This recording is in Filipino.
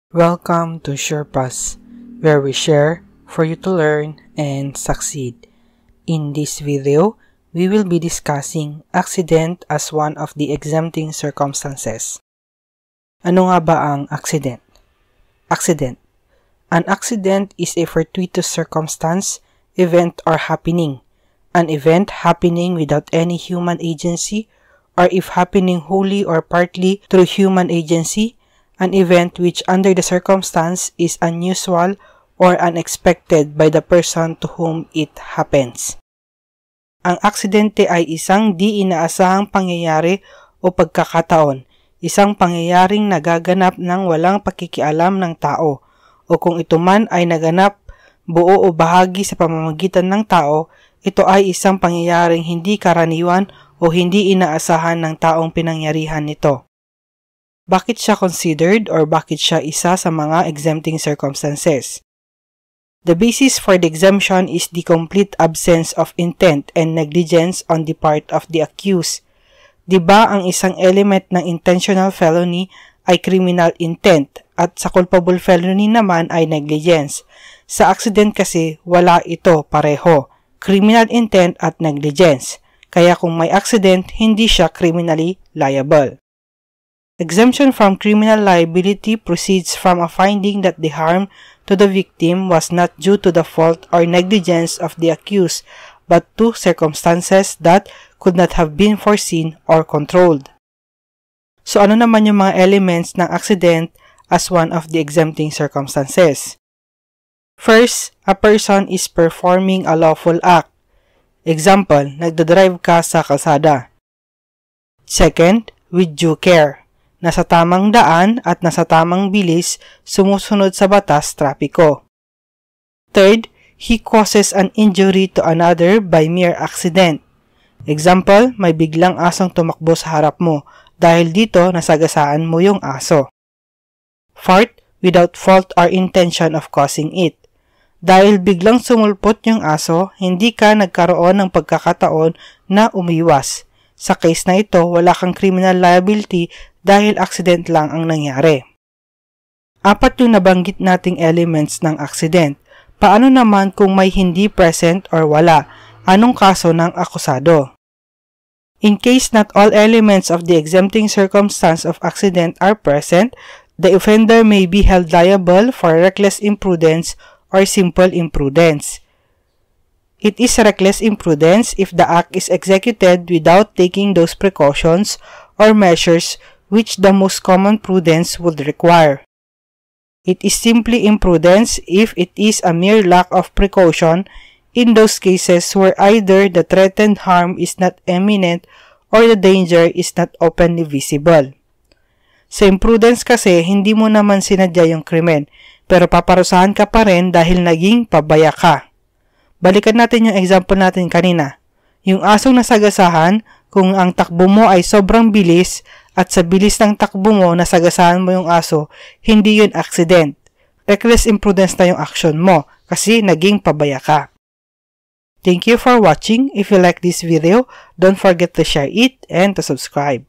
Welcome to SurePass, where we share for you to learn and succeed. In this video, we will be discussing accident as one of the exempting circumstances. Ano nga ba ang accident? Accident. An accident is a fortuitous circumstance, event, or happening. An event happening without any human agency, or if happening wholly or partly through human agency, an event which under the circumstance is unusual or unexpected by the person to whom it happens. Ang aksidente ay isang di inaasahang pangyayari o pagkakataon, isang pangyayaring nagaganap ng walang pakikialam ng tao, o kung ito man ay naganap buo o bahagi sa pamamagitan ng tao, ito ay isang pangyayaring hindi karaniwan o hindi inaasahan ng taong pinangyarihan nito. Bakit siya considered or bakit siya isa sa mga exempting circumstances? The basis for the exemption is the complete absence of intent and negligence on the part of the accused. Diba ang isang element ng intentional felony ay criminal intent at sa culpable felony naman ay negligence. Sa accident kasi wala ito pareho, criminal intent at negligence. Kaya kung may accident, hindi siya criminally liable. Exemption from criminal liability proceeds from a finding that the harm to the victim was not due to the fault or negligence of the accused, but to circumstances that could not have been foreseen or controlled. So ano naman yung mga elements ng accident as one of the exempting circumstances? First, a person is performing a lawful act. Example, nagdadrive ka sa kalsada. Second, with due care. Nasa tamang daan at nasa tamang bilis, sumusunod sa batas trapiko. Third, he causes an injury to another by mere accident. Example, may biglang asong tumakbo sa harap mo, dahil dito nasagasaan mo yung aso. Fourth, without fault or intention of causing it. Dahil biglang sumulpot yung aso, hindi ka nagkaroon ng pagkakataon na umiwas. Sa case na ito, wala kang criminal liability dahil accident lang ang nangyari. Apat yung nabanggit nating elements ng accident. Paano naman kung may hindi present or wala? Anong kaso ng akusado? In case not all elements of the exempting circumstance of accident are present, the offender may be held liable for reckless imprudence or simple imprudence. It is reckless imprudence if the act is executed without taking those precautions or measures which the most common prudence would require. It is simply imprudence if it is a mere lack of precaution in those cases where either the threatened harm is not imminent or the danger is not openly visible. Sa imprudence kasi, hindi mo naman sinadya yung krimen, pero paparusahan ka pa rin dahil naging pabaya ka. Balikan natin yung example natin kanina. Yung asong nasagasahan, kung ang takbo mo ay sobrang bilis at sa bilis ng takbo mo nasagasahan mo yung aso, hindi yun accident. Reckless imprudence na yung action mo kasi naging pabaya ka. Thank you for watching. If you like this video, don't forget to share it and to subscribe.